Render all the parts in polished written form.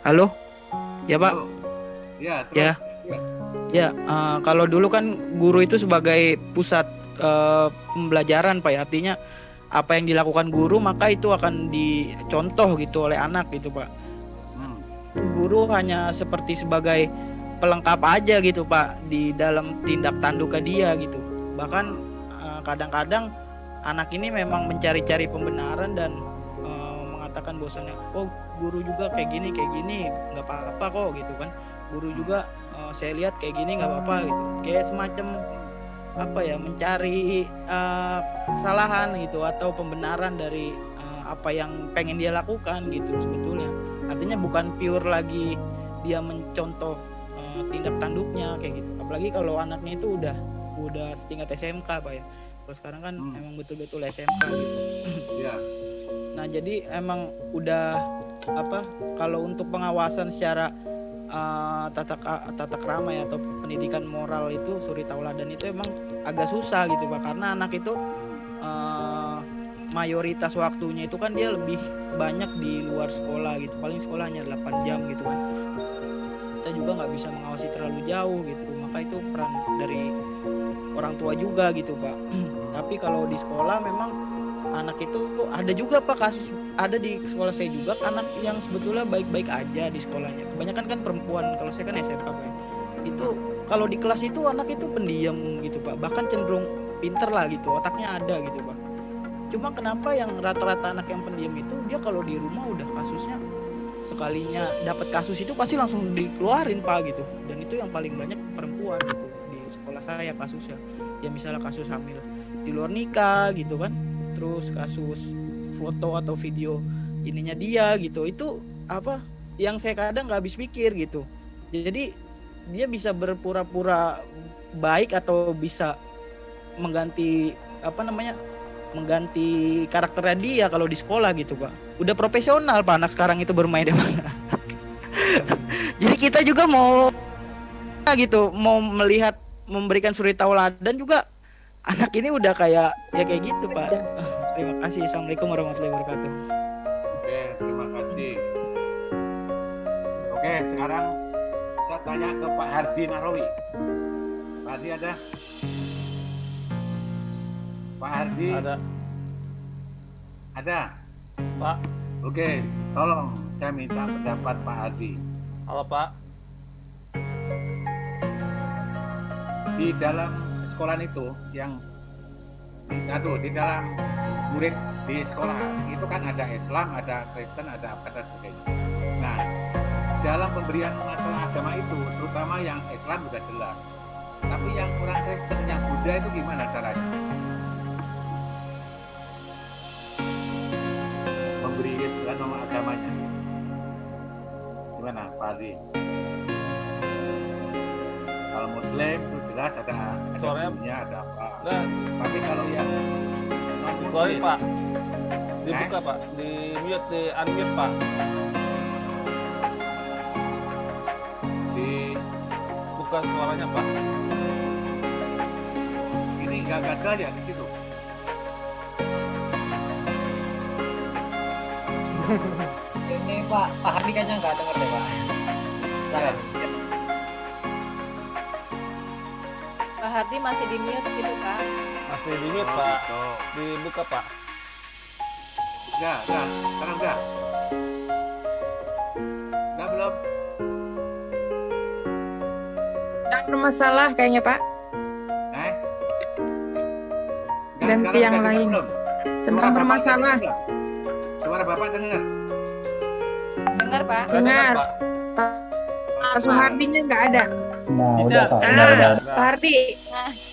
Halo, ya Pak. Halo. Ya, terus. Ya, ya. Kalau dulu kan guru itu sebagai pusat pembelajaran, Pak. Ya. Artinya apa yang dilakukan guru maka itu akan dicontoh gitu oleh anak gitu, Pak. Hmm. Guru hanya seperti sebagai pelengkap aja gitu, Pak, di dalam tindak tanduknya dia gitu. Bahkan kadang-kadang anak ini memang mencari-cari pembenaran dan mengatakan bahwasannya, oh guru juga kayak gini nggak apa-apa kok gitu kan. Guru juga saya lihat kayak gini nggak apa-apa gitu, kayak semacam apa ya, mencari kesalahan gitu atau pembenaran dari apa yang pengen dia lakukan gitu sebetulnya. Artinya bukan pure lagi dia mencontoh tindak tanduknya kayak gitu. Apalagi kalau anaknya itu udah setingkat SMK, Pak ya. Kalau sekarang kan emang betul-betul SMK gitu. Ya. Nah, jadi emang udah apa, kalau untuk pengawasan secara tata krama ya, atau pendidikan moral itu, suri tauladan itu emang agak susah gitu Pak, karena anak itu mayoritas waktunya itu kan dia lebih banyak di luar sekolah gitu, paling sekolahnya 8 jam gitu kan. Kita juga nggak bisa mengawasi terlalu jauh gitu, maka itu peran dari orang tua juga gitu Pak. Tapi kalau di sekolah memang anak itu ada juga Pak, kasus ada di sekolah saya juga anak yang sebetulnya baik-baik aja di sekolahnya. Kebanyakan kan perempuan, kalau saya kan SMK Pak. Itu kalau di kelas itu anak itu pendiam gitu Pak, bahkan cenderung pinter lah gitu, otaknya ada gitu Pak. Cuma kenapa yang rata-rata anak yang pendiam itu dia kalau di rumah udah kasusnya, sekalinya dapat kasus itu pasti langsung dikeluarin Pak gitu. Dan itu yang paling banyak perempuan gitu di sekolah saya kasusnya. Ya misalnya kasus hamil di luar nikah gitu kan, terus kasus foto atau video ininya dia gitu, itu apa yang saya kadang nggak habis pikir gitu. Jadi dia bisa berpura-pura baik atau bisa mengganti mengganti karakternya dia kalau di sekolah gitu Pak. Udah profesional Pak anak sekarang itu bermain di mana. Jadi kita juga mau gitu, mau melihat, memberikan suri tauladan juga, anak ini udah kayak ya kayak gitu Pak. Terima kasih. Assalamualaikum warahmatullahi wabarakatuh. Oke, terima kasih. Oke, sekarang saya tanya ke Pak Hardi Narawi. Pak Hardi ada? Pak Hardi? Ada? Pak. Oke, tolong saya minta pendapat Pak Hardi. Halo Pak. Di dalam sekolah itu yang di dalam murid di sekolah itu kan ada Islam, ada Kristen, ada apa dan sebagainya. Nah, dalam pemberian masalah agama itu, terutama yang Islam sudah jelas. Tapi yang orang Kristen, yang Buddha itu gimana caranya? Memberi nama agamanya. Gimana, Pak Ardi? Kalau Muslim itu jelas ada gurunya, ada apa. Enggak. Tapi kalau yang non-Muslim, Pak. Dibuka Pak, di mute, di unmute Pak. Buka suaranya Pak. Ini nggak gagal ya di situ? Ini Pak Hardi kayaknya nggak dengar deh Pak. Ya. Pak Hardi masih di mute gitu Kak. Masih di mute Pak. Dibuka Pak. Enggak, sekarang enggak. Enggak belum. Tidak bermasalah kayaknya Pak. Ganti yang lain. Sedang bermasalah. Suara Bapak dengar? Dengar Pak. Dengar. Pak Suhardinya nggak ada. Nah, Bisa. Pak Hardi.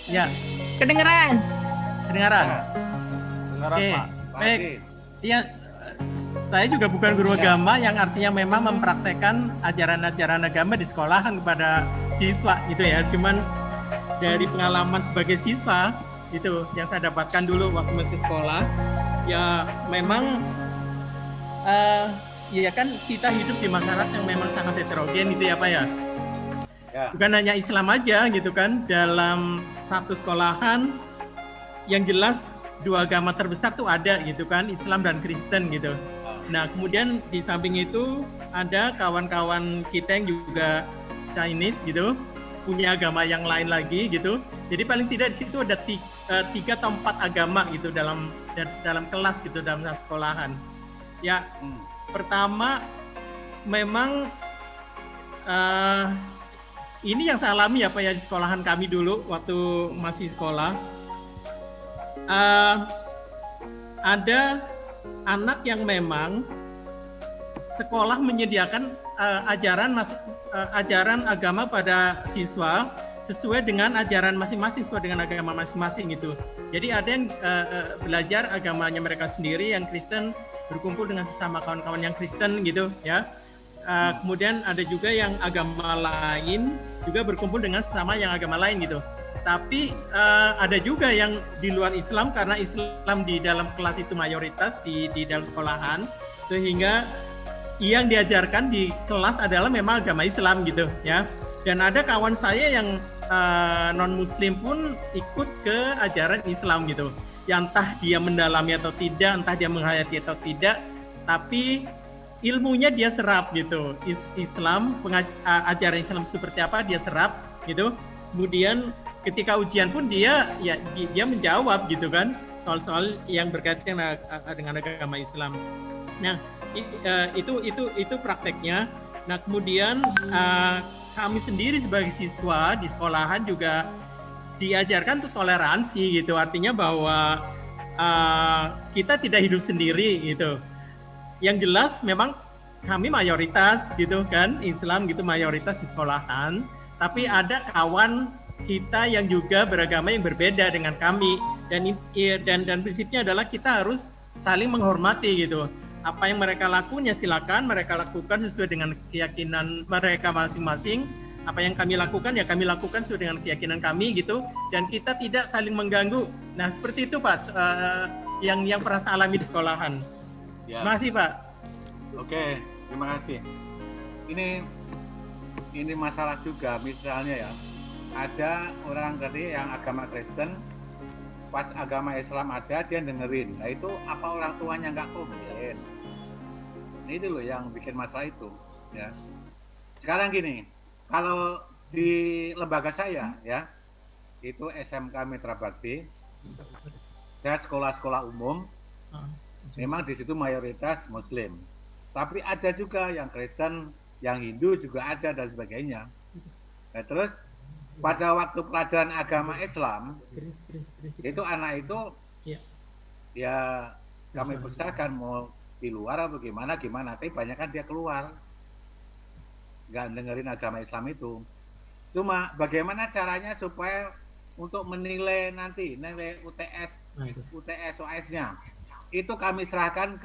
Ya. Kedengeran. Kedengaran. Dengaran Oke. Pak. Baik. Iya, saya juga bukan guru agama, yang artinya memang mempraktekkan ajaran-ajaran agama di sekolahan kepada siswa gitu ya. Cuman dari pengalaman sebagai siswa itu yang saya dapatkan dulu waktu masih sekolah, ya memang ya kan kita hidup di masyarakat yang memang sangat heterogen gitu ya Pak ya. Bukan hanya Islam aja gitu kan, dalam satu sekolahan yang jelas dua agama terbesar tuh ada gitu kan, Islam dan Kristen gitu. Nah, kemudian di samping itu ada kawan-kawan kita yang juga Chinese gitu, punya agama yang lain lagi gitu. Jadi paling tidak di situ ada 3 atau 4 agama gitu dalam kelas gitu, dalam sekolahan. Ya, pertama memang ini yang saya alami apa ya di sekolahan kami dulu waktu masih sekolah. Ada anak yang memang sekolah menyediakan ajaran agama pada siswa sesuai dengan ajaran masing-masing, sesuai dengan agama masing-masing gitu. Jadi ada yang belajar agamanya mereka sendiri, yang Kristen berkumpul dengan sesama kawan-kawan yang Kristen gitu ya. Kemudian ada juga yang agama lain juga berkumpul dengan sesama yang agama lain gitu. Tapi ada juga yang di luar Islam, karena Islam di dalam kelas itu mayoritas di dalam sekolahan, sehingga yang diajarkan di kelas adalah memang agama Islam gitu ya. Dan ada kawan saya yang non Muslim pun ikut ke ajaran Islam gitu. Yang entah dia mendalami atau tidak, entah dia menghayati atau tidak, tapi ilmunya dia serap gitu. Islam, ajaran Islam seperti apa dia serap gitu. Kemudian ketika ujian pun dia menjawab gitu kan, soal-soal yang berkaitan dengan agama Islam. Nah, itu prakteknya. Nah, kemudian kami sendiri sebagai siswa di sekolahan juga diajarkan tuh toleransi gitu. Artinya bahwa kita tidak hidup sendiri gitu. Yang jelas memang kami mayoritas gitu kan, Islam gitu mayoritas di sekolahan, tapi ada kawan kita yang juga beragama yang berbeda dengan kami, dan prinsipnya adalah kita harus saling menghormati gitu. Apa yang mereka lakukan ya silakan mereka lakukan sesuai dengan keyakinan mereka masing-masing. Apa yang kami lakukan ya kami lakukan sesuai dengan keyakinan kami gitu, dan kita tidak saling mengganggu. Nah, seperti itu Pak, yang pernah saya alami di sekolahan. Ya. Terima kasih Pak. Oke, terima kasih. Ini masalah juga, misalnya ya, ada orang tadi yang agama Kristen, pas agama Islam ada dia dengerin. Nah itu apa orang tuanya nggak komplain? Nah, itu loh yang bikin masalah itu. Ya. Sekarang gini, kalau di lembaga saya ya, itu SMK Mitra Bakti, saya sekolah-sekolah umum, memang di situ mayoritas Muslim. Tapi ada juga yang Kristen, yang Hindu juga ada dan sebagainya. Nah, terus pada waktu pelajaran agama Islam, itu anak itu ya kami persilakan mau di luar atau gimana, tapi banyak kan dia keluar, nggak dengerin agama Islam itu. Cuma bagaimana caranya supaya untuk menilai nanti, nilai UTS, OS-nya, itu kami serahkan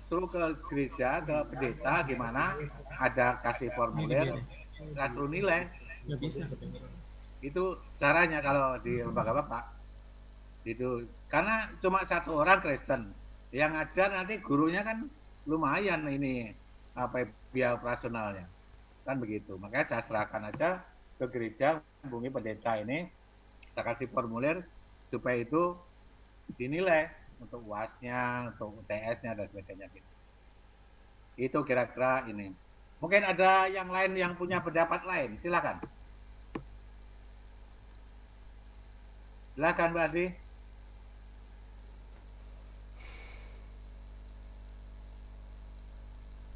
suruh ke gereja, ke pendeta, gimana, ada kasih formulir, suruh nilai. Itu caranya kalau di lembaga Bapak. Itu karena cuma satu orang Kristen yang ngajar, nanti gurunya kan lumayan ini biaya operasionalnya. Kan begitu. Makanya saya serahkan aja ke gereja, hubungi pendeta ini, saya kasih formulir supaya itu dinilai untuk UAS-nya, untuk UTS-nya dan sebagainya gitu. Itu kira-kira ini. Mungkin ada yang lain yang punya pendapat lain, silakan. Silakan Mbak Adi.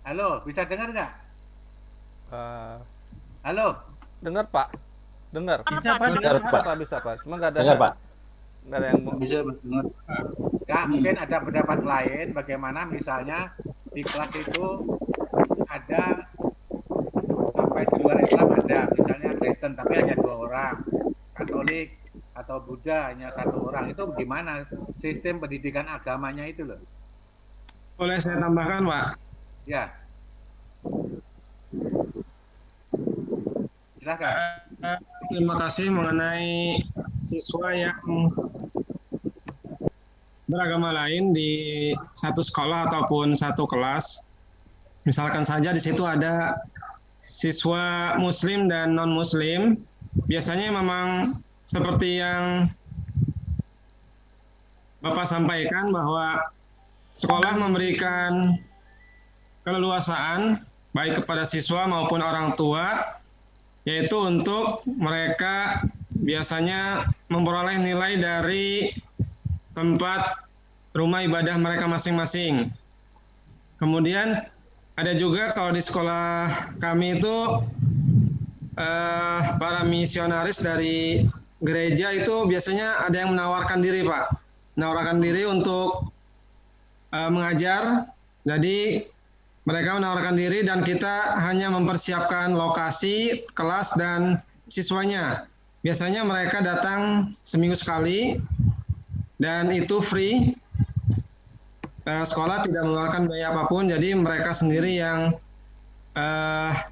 Halo, bisa dengar nggak? Halo. Dengar Pak, dengar. Bisa Pak, Bisa Pak. Cuma nggak ada. Dengar Pak. Nggak ada yang mau. Bisa dengar. Ya, mungkin ada pendapat lain bagaimana misalnya di kelas itu ada di luar Islam ada, misalnya Kristen tapi hanya 2 orang, Katolik atau Buddha hanya 1 orang, itu gimana sistem pendidikan agamanya itu loh? Boleh saya tambahkan Pak? Ya. Silakan. Terima kasih mengenai siswa yang beragama lain di satu sekolah ataupun satu kelas. Misalkan saja di situ ada siswa Muslim dan non-Muslim. Biasanya memang seperti yang Bapak sampaikan bahwa sekolah memberikan keleluasaan baik kepada siswa maupun orang tua, yaitu untuk mereka biasanya memperoleh nilai dari tempat rumah ibadah mereka masing-masing. Kemudian ada juga kalau di sekolah kami itu para misionaris dari gereja itu biasanya ada yang menawarkan diri, Pak. Menawarkan diri untuk mengajar. Jadi mereka menawarkan diri dan kita hanya mempersiapkan lokasi, kelas, dan siswanya. Biasanya mereka datang seminggu sekali dan itu free. Sekolah tidak mengeluarkan biaya apapun, jadi mereka sendiri yang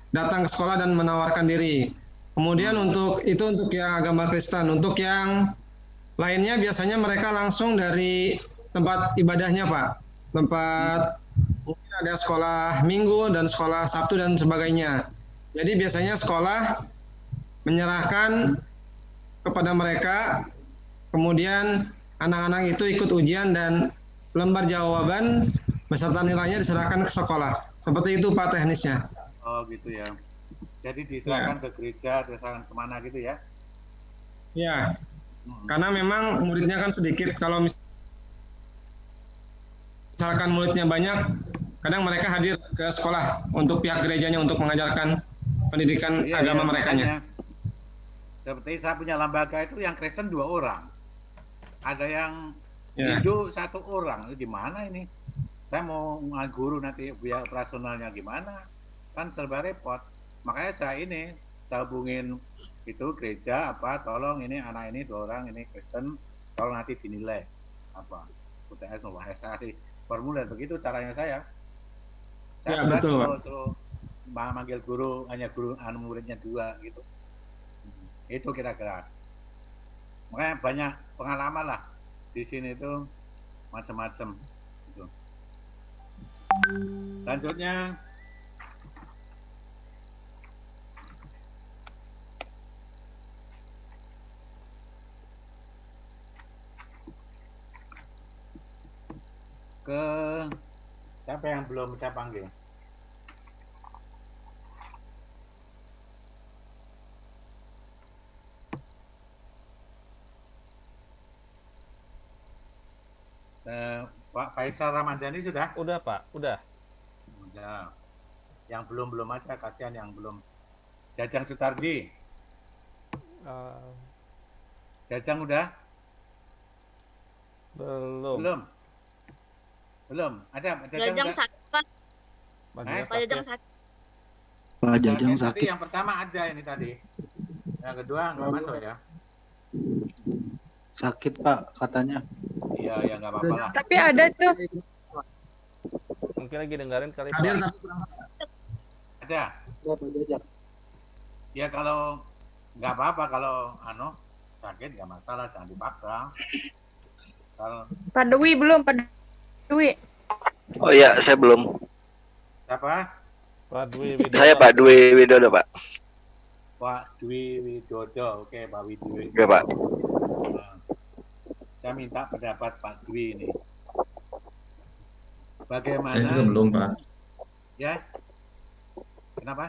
datang ke sekolah dan menawarkan diri. Kemudian untuk yang agama Kristen, untuk yang lainnya biasanya mereka langsung dari tempat ibadahnya, Pak. Tempat mungkin ada sekolah Minggu dan sekolah Sabtu dan sebagainya. Jadi biasanya sekolah menyerahkan kepada mereka, kemudian anak-anak itu ikut ujian dan lembar jawaban beserta nilainya diserahkan ke sekolah. Seperti itu Pak teknisnya. Oh gitu ya. Jadi diserahkan ke gereja, diserahkan kemana gitu ya? Ya, karena memang muridnya kan sedikit. Kalau misalkan muridnya banyak, kadang mereka hadir ke sekolah untuk pihak gerejanya untuk mengajarkan pendidikan agama merekanya. Seperti saya punya lembaga itu yang Kristen 2 orang. Ada yang Hindu 1 orang. Itu gimana ini? Saya mau guru nanti biaya operasionalnya gimana? Kan serba repot. Makanya saya hubungin itu gereja tolong ini anak ini 2 orang ini Kristen, tolong nanti dinilai UTS saya kasih formulir begitu caranya saya. Saya betul. Terus manggil guru hanya muridnya 2 gitu. Itu kira-kira. Makanya banyak pengalaman lah di sini itu macam-macam gitu. Lanjutnya ke siapa yang belum saya panggil? Pak Faisal Ramadhani sudah? Udah Pak, udah. Udah. Yang belum aja, kasihan yang belum. Jajang Sutardi. Jajang udah? Belum. Ada Jajang sakit, Pak. Pak Jajang sakit. Pak Jajang sakit. Yang pertama ada ini tadi. Yang kedua nggak masuk ya? Sakit Pak katanya. Iya, ya nggak apa-apa lah. Tapi ada tuh. Mungkin lagi dengerin kali Pak. Ada. Ya kalau nggak apa-apa kalau sakit nggak masalah, jangan dipaksa. Kalau Pak Dwi belum, Pak Dwi. Oh iya, saya belum. siapa? Pak Dwi Widodo. Saya Pak Dwi Widodo, Pak. Pak Dwi Widodo. Oke, Pak Dwi. Oke, Pak. Nah, saya minta pendapat Pak Dwi ini. Bagaimana? Saya juga belum, Pak. Ya. Kenapa?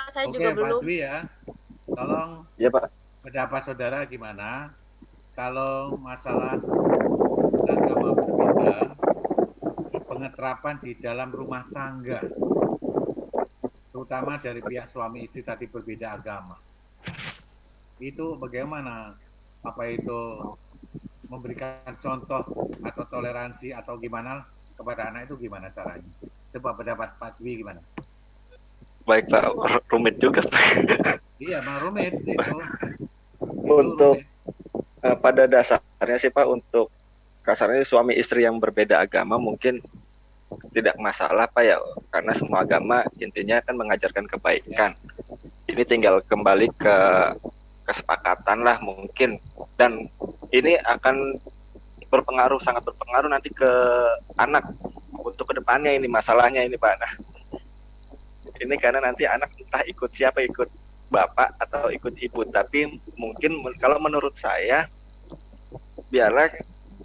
Saya Oke, juga Pak belum. Dwi ya. Tolong Ya, Pak. pendapat saudara gimana kalau masalah agama berbeda, pengeterapan di dalam rumah tangga, terutama dari pihak suami istri tadi berbeda agama. Itu bagaimana? Apa itu memberikan contoh atau toleransi atau gimana kepada anak itu gimana caranya? Coba pendapat Pak Dwi gimana? Baik, Pak. Rumit juga, Pak. Iya, Bang rumit itu. Untuk pada dasarnya sih, Pak, untuk kasarnya suami istri yang berbeda agama mungkin tidak masalah, Pak, ya, karena semua agama intinya kan mengajarkan kebaikan. Ini tinggal kembali ke kesepakatan lah mungkin, dan ini akan sangat berpengaruh nanti ke anak untuk kedepannya ini masalahnya ini, Pak. Nah, ini karena nanti anak entah ikut siapa, ikut bapak atau ikut ibu, tapi mungkin kalau menurut saya biarlah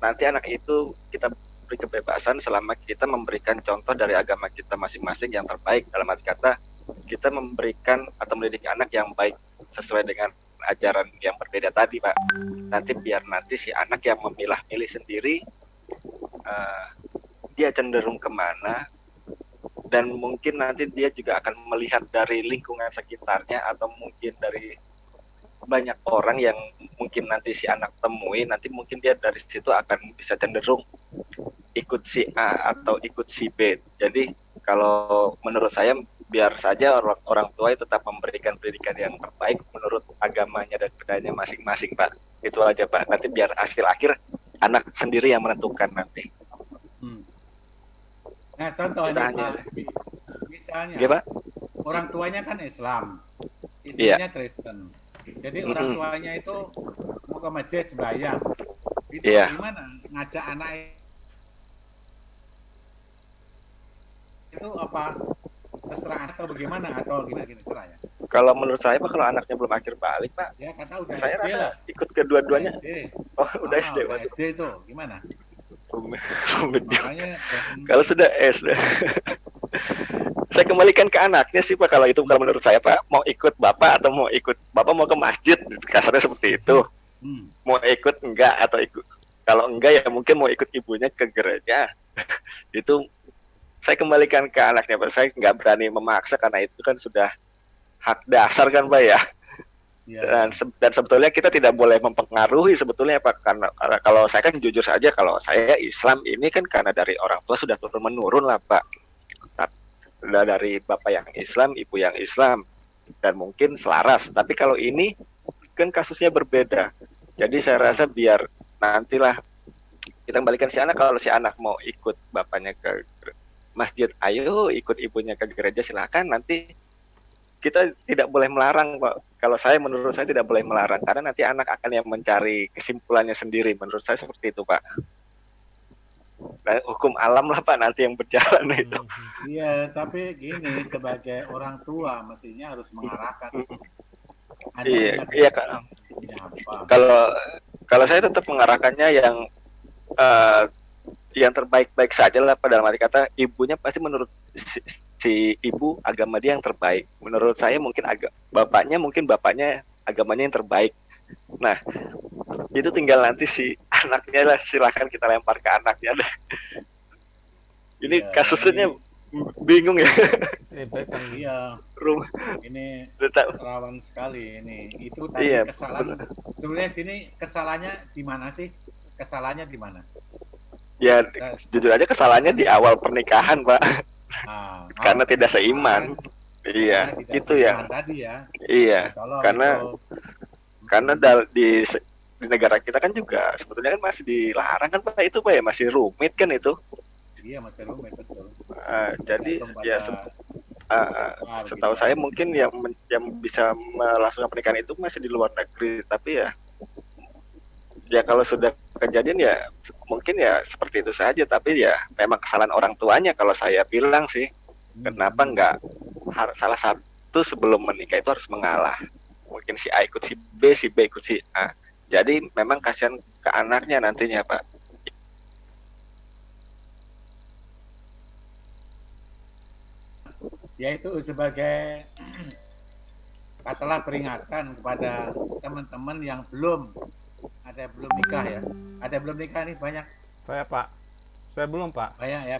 nanti anak itu kita diberi kebebasan selama kita memberikan contoh dari agama kita masing-masing yang terbaik. Dalam arti kata, kita memberikan atau mendidik anak yang baik sesuai dengan ajaran yang berbeda tadi, Pak. Nanti biar nanti si anak yang memilah-milih sendiri, dia cenderung kemana, dan mungkin nanti dia juga akan melihat dari lingkungan sekitarnya atau mungkin dari banyak orang yang mungkin nanti si anak temui, nanti mungkin dia dari situ akan bisa cenderung ikut si A atau ikut si B. Jadi kalau menurut saya biar saja orang tua tetap memberikan pendidikan yang terbaik menurut agamanya dan budayanya masing-masing, Pak. Itu aja, Pak. Nanti biar hasil akhir anak sendiri yang menentukan nanti. Nah, contohnya Pak, misalnya Pak? orang tuanya kan Islam, istrinya Kristen. Jadi orang tuanya itu mau ke masjid sembahyang. Itu gimana ngajak anak itu apa terserah atau bagaimana atau gimana caranya? Kalau menurut saya Pak, kalau anaknya belum akhir balik, Pak, ya kata udah saya SD rasa lah. ikut kedua-duanya. Oh, udah SD. Udah SD itu gimana? Makanya, kalau sudah SD, saya kembalikan ke anaknya sih Pak. Kalau itu kalau menurut saya Pak, mau ikut bapak atau mau ikut bapak mau ke masjid, kasarnya seperti itu. Mau ikut enggak atau ikut, kalau enggak ya mungkin mau ikut ibunya ke gereja. Itu saya kembalikan ke anaknya Pak. Saya nggak berani memaksa karena itu kan sudah hak dasar kan Pak ya. Dan sebetulnya kita tidak boleh mempengaruhi sebetulnya Pak, karena kalau saya kan jujur saja, kalau saya Islam ini kan karena dari orang tua sudah turun menurun lah Pak. Sudah dari bapak yang Islam, ibu yang Islam, dan mungkin selaras. Tapi kalau ini kan kasusnya berbeda. Jadi saya rasa biar nantilah kita kembalikan si anak. Kalau si anak mau ikut bapaknya ke masjid, ayo ikut ibunya ke gereja, silakan. Nanti kita tidak boleh melarang Pak. Kalau saya, menurut saya tidak boleh melarang, karena nanti anak akan yang mencari kesimpulannya sendiri. Menurut saya seperti itu Pak. Nah, hukum alam lah Pak nanti yang berjalan itu. Iya, tapi gini, sebagai orang tua mestinya harus mengarahkan. Iya Kak. Kalau saya tetap mengarahkannya yang terbaik-baik saja lah Pak. Dalam arti kata, ibunya pasti menurut si ibu agama dia yang terbaik. Menurut saya mungkin bapaknya agamanya yang terbaik. Nah, itu tinggal nanti si anaknya lah, silakan kita lempar ke anaknya deh. Ini kasusnya bingung ya. Iya. Ini rawan sekali ini. Itu tadi kesalahan. Sebenarnya sini kesalahannya di mana sih? Kesalahannya di mana? Ya, jujur aja kesalahannya di awal pernikahan, Pak. Karena tidak seiman. Iya, itu ya. Tadi ya. Iya, karena di negara kita kan juga sebetulnya kan masih dilarang kan Pak itu Pak ya, masih rumit kan itu. Iya, masih rumit betul. Jadi ya setahu saya mungkin yang bisa melangsungkan pernikahan itu masih di luar negeri, tapi ya kalau sudah kejadian ya mungkin ya seperti itu saja, tapi ya memang kesalahan orang tuanya kalau saya bilang sih. Kenapa enggak salah satu sebelum menikah itu harus mengalah. Mungkin si A ikut si B ikut si A. Jadi memang kasihan ke anaknya nantinya Pak. Yaitu sebagai katalah peringatan kepada teman-teman yang belum nikah ya. Ada yang belum nikah nih banyak. Saya Pak. Saya belum Pak. Banyak ya.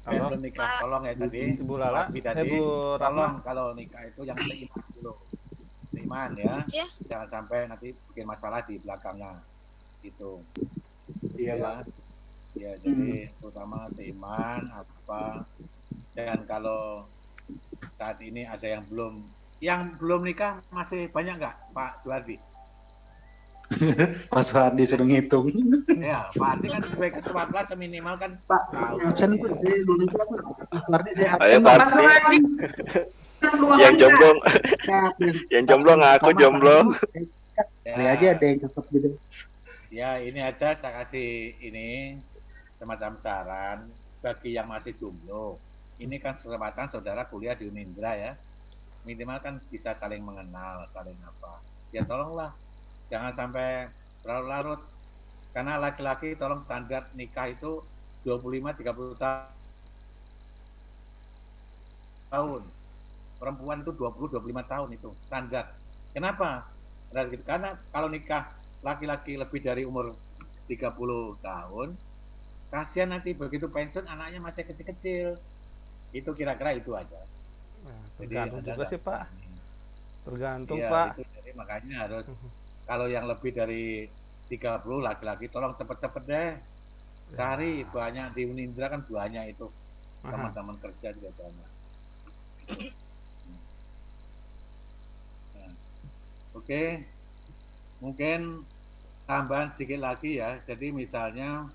Halo. Belum nikah, tolong ya tadi. Ibu Lala, Ibu tolong kalau nikah itu yang seiman dulu. Seiman ya. Jangan sampai nanti bikin masalah di belakangnya. Gitu. Iya. Ya, jadi terutama seiman apa. Dan kalau saat ini ada yang belum nikah masih banyak nggak Pak Suhardi? Pak Suhardi suruh ngitung. Ya, Pak Andi kan sebagai ketua kelas minimal kan. Pak, absen itu saya belum nikah Pak. Pak Suhardi saya absen. Pak Suhardi. Yang jomblo, yang jomblo ngaku jomblo. Kali aja ada yang cakep gitu. Ya, ini aja saya kasih ini semacam saran bagi yang masih jomblo. Ini kan kesempatan saudara kuliah di Unindra ya. Minimal kan bisa saling mengenal, saling apa. Ya tolonglah, jangan sampai larut-larut. Karena laki-laki tolong standar nikah itu 25-30 tahun. Perempuan itu 20-25 tahun itu standar. Kenapa? Karena kalau nikah laki-laki lebih dari umur 30 tahun, kasihan nanti begitu pensiun anaknya masih kecil-kecil. Itu kira-kira itu aja. Nah, Jadi tergantung ada juga sih Pak. Tergantung Iya, Pak. itu jadi makanya harus kalau yang lebih dari 30 laki-laki tolong cepet-cepet deh. Cari banyak di Unindra kan banyak itu. Teman-teman kerja juga banyak. Nah, oke. Mungkin tambahan sedikit lagi ya. Jadi misalnya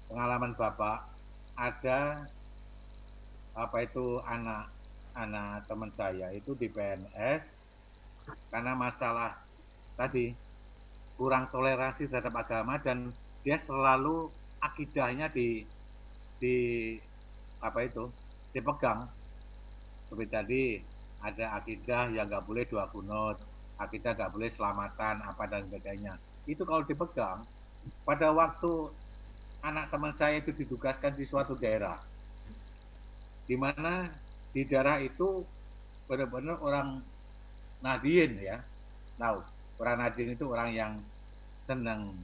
pengalaman Bapak ada apa itu anak teman saya itu di PNS karena masalah tadi kurang toleransi terhadap agama dan dia selalu akidahnya di apa itu dipegang. Seperti tadi ada akidah yang nggak boleh dua kunut, akidah nggak boleh selamatan apa dan sebagainya. Itu kalau dipegang, pada waktu anak teman saya itu ditugaskan di suatu daerah, di mana di daerah itu benar-benar orang Nadiyin ya. Tahu, orang Nadiyin itu orang yang senang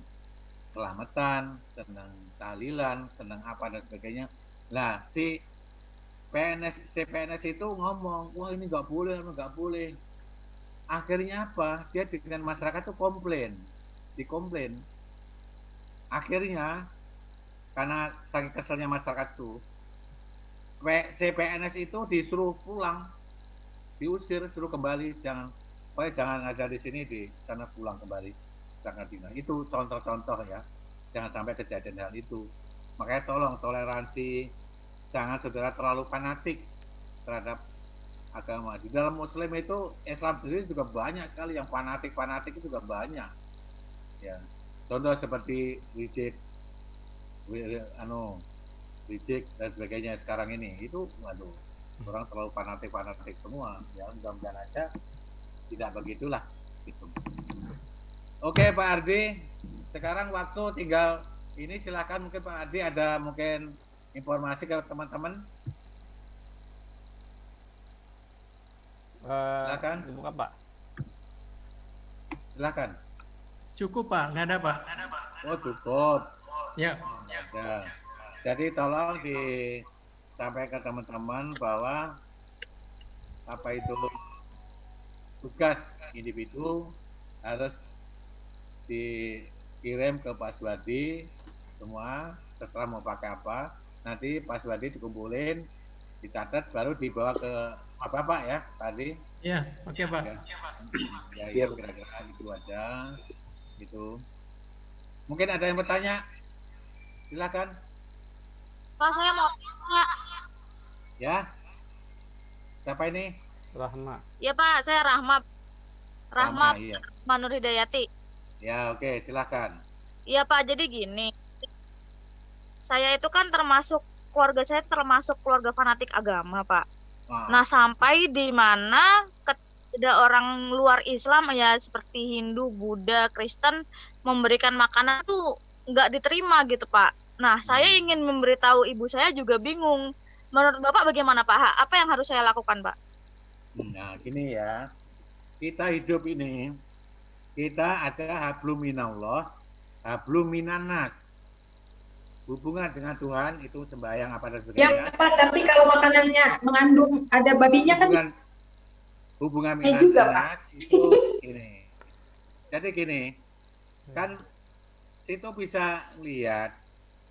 selamatan, senang tahlilan, senang apa dan sebagainya. Nah, si CPNS itu ngomong, wah ini nggak boleh, nggak boleh. Akhirnya apa? Dia dengan masyarakat itu dikomplain. Akhirnya karena saking keselnya masyarakat itu, CPNS itu disuruh pulang, diusir, suruh kembali, jangan ngajar di sini, di sana pulang kembali karantina. Itu contoh-contoh ya, jangan sampai kejadian hal itu. Makanya tolong toleransi, jangan saudara terlalu fanatik terhadap agama. Di dalam Muslim itu Islam sendiri juga banyak sekali yang fanatik itu juga banyak. Ya, contoh seperti Rizik dan sebagainya sekarang ini itu, waduh, orang terlalu fanatik semua. Ya, mudah-mudahan aja tidak begitulah. Gitu. Oke Pak Ardi, sekarang waktu tinggal ini, silakan mungkin Pak Ardi ada mungkin informasi ke teman-teman. Silakan. Dibuka Pak. Silakan. Cukup Pak, nggak ada Pak. Oh cukup. Ya. Ada. Jadi tolong disampaikan ke teman-teman bahwa apa itu tugas individu harus dikirim ke Pak Swadi semua, terserah mau pakai apa. Nanti Pak Swadi dikumpulin, dicatat, baru dibawa ke Bapak ya tadi. Iya, oke Pak. Ya itu kira-kira itu aja. Gitu. Mungkin ada yang bertanya? Silakan. Pak, saya mau Pak. Ya. Siapa ini? Rahma. Ya Pak, saya Rahma Iya. Manur Hidayati. Ya, oke, silakan. Iya Pak, jadi gini. Saya itu kan keluarga saya termasuk keluarga fanatik agama, Pak. Nah, sampai di mana ada orang luar Islam ya seperti Hindu, Buddha, Kristen memberikan makanan tuh nggak diterima gitu, Pak. Nah, saya ingin memberitahu ibu saya juga bingung. Menurut Bapak bagaimana, Pak? Apa yang harus saya lakukan, Pak? Nah, gini ya. Kita hidup ini, kita ada hablum minallah, hablum minannas. Hubungan dengan Tuhan itu sembahyang apa dan sebagainya. Ya Pak, tapi kalau makanannya mengandung ada babinya kan hubungan juga, minannas itu gini. Jadi gini, kan situ bisa lihat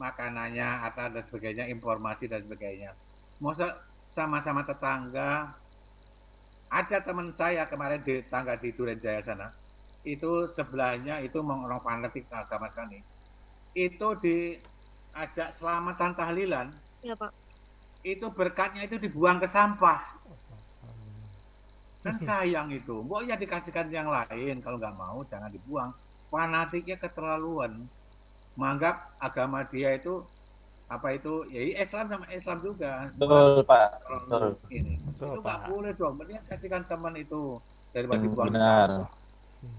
makanannya atau dan sebagainya, informasi dan sebagainya. Masa sama-sama tetangga. Ada teman saya kemarin di tangga di Duren Jaya sana, itu sebelahnya itu orang fanatik agama sekali. Itu diajak selamatan tahlilan. Iya Pak. Itu berkatnya itu dibuang ke sampah. Kan sayang itu. Mau ya dikasihkan yang lain, kalau nggak mau jangan dibuang. Fanatiknya keterlaluan. Menganggap agama dia itu apa itu ya Islam sama Islam juga. Betul Pak. Betul. Ini. Betul, Itu nggak Pak. boleh dong. Mendingan kasihkan teman itu daripada dibuang. Benar.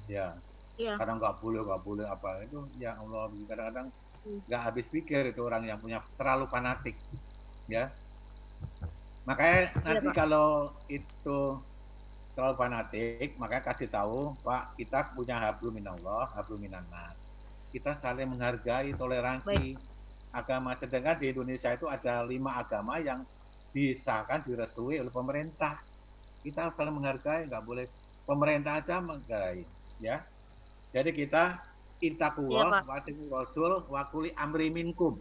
Ya. Iya. Kadang nggak boleh apa itu, ya Allah, kadang-kadang nggak habis pikir itu orang yang punya terlalu fanatik, ya. Makanya nanti Pak. kalau itu terlalu fanatik, makanya kasih tahu, Pak, kita punya hablum minallah, hablum minannas. Kita saling menghargai, toleransi agama. Sedangkan di Indonesia itu ada 5 agama yang disahkan, direstui oleh pemerintah. Kita saling menghargai, nggak boleh pemerintah aja menghargai, ya. Jadi kita ittaqullah wa atiqur rasul wa kuli amri minkum.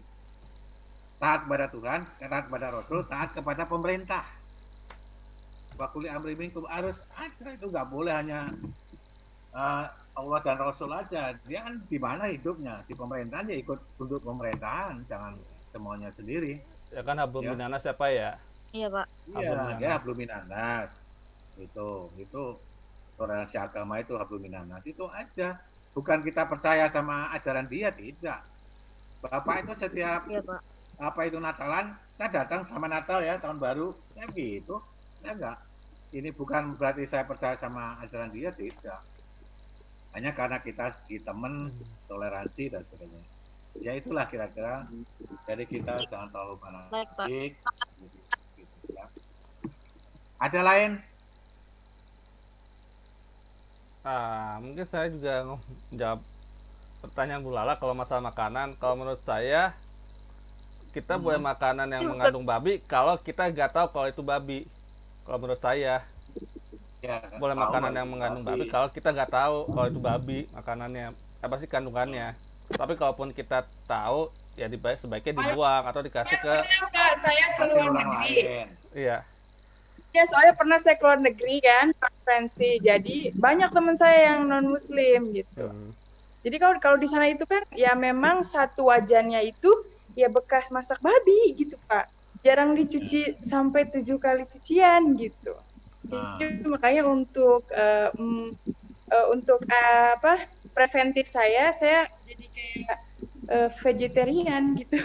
Taat kepada Tuhan, taat kepada Rasul, taat kepada pemerintah. Wa kuli amri minkum, harus ada itu, nggak boleh hanya Allah dan Rasul aja. Dia kan di mana hidupnya? Di pemerintahan, dia ikut tunduk pemerintahan, jangan semuanya sendiri. Ya kan hablum minannas siapa ya? Iya, Pak. Iya, dia hablum minannas. Itu toleransi agama itu hablum minannas. Itu aja. Bukan kita percaya sama ajaran dia, tidak. Bapak itu setiap apa itu Natalan, saya datang sama Natal ya, tahun baru, saya gitu. Saya enggak. Ini bukan berarti saya percaya sama ajaran dia, tidak. Hanya karena kita si teman, toleransi dan sebagainya. Ya itulah kira-kira. Jadi kita jangan terlalu fanatik. Gitu, ya. Ada lain? Mungkin saya juga jawab pertanyaan Bu Lala kalau masalah makanan. Kalau menurut saya, kita boleh makanan yang mengandung babi kalau kita nggak tahu kalau itu babi. Kalau menurut saya, boleh makanan yang mengandung babi kalau kita nggak tahu kalau itu babi makanannya, apa sih kandungannya. Tapi kalaupun kita tahu, ya sebaiknya dibuang atau dikasih ke saya keluar negeri. Iya. Ya, soalnya pernah saya keluar negeri kan, konferensi. Jadi banyak teman saya yang non muslim gitu. Jadi kalau di sana itu kan ya memang satu wajannya itu ya bekas masak babi gitu, Pak. Jarang dicuci sampai 7 kali cucian gitu. Jadi makanya untuk preventif saya jadi kayak vegetarian gitu.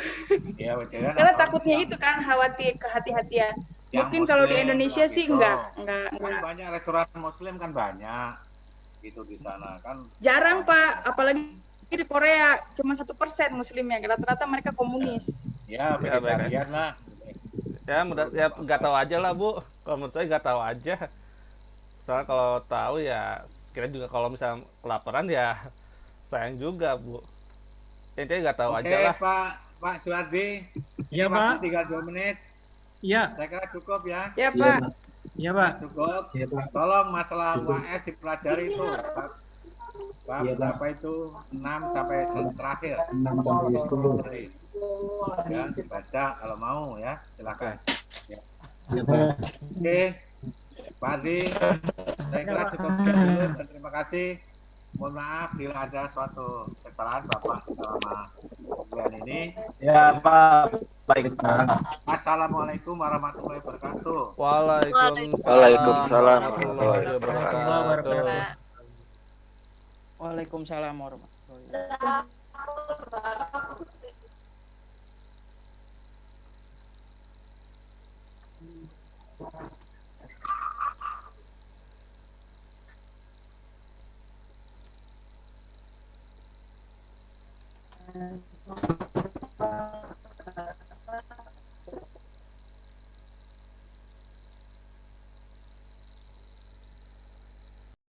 Ya, vegetarian. Karena takutnya itu kan khawatir kehati-hatian. Mungkin kalau di Indonesia sih gitu. enggak. Kan banyak restoran muslim kan banyak. Itu di sana kan. Jarang, Pak, apalagi di Korea cuma 1% muslimnya, rata-rata mereka komunis. Ya, vegetarian lah. Ya, nggak tahu aja lah, Bu. Kalau menurut saya nggak tahu aja. Soalnya kalau tahu ya, kira juga kalau misalnya kelaparan ya sayang juga, Bu. Intinya nggak tahu aja lah. Pak Suwardi. Iya, Pak. Tinggal 2 menit. Iya. Saya kira cukup ya. Ya, Pak. Iya, Pak. Cukup. Tolong masalah UAS dipelajari itu. Bab berapa itu? 6 sampai terakhir. 6 sampai 10. Ya, dibaca kalau mau ya. Silakan. Ya. Oke. Pak Adi, saya kira cukup sekian dulu dan terima kasih. Mohon maaf bila ada suatu kesalahan Bapak selama bulan ini. Ya, Pak. Baik, Pak. Assalamualaikum warahmatullahi wabarakatuh. Waalaikumsalam warahmatullahi wabarakatuh. Waalaikumsalam warahmatullahi wabarakatuh. Thank you.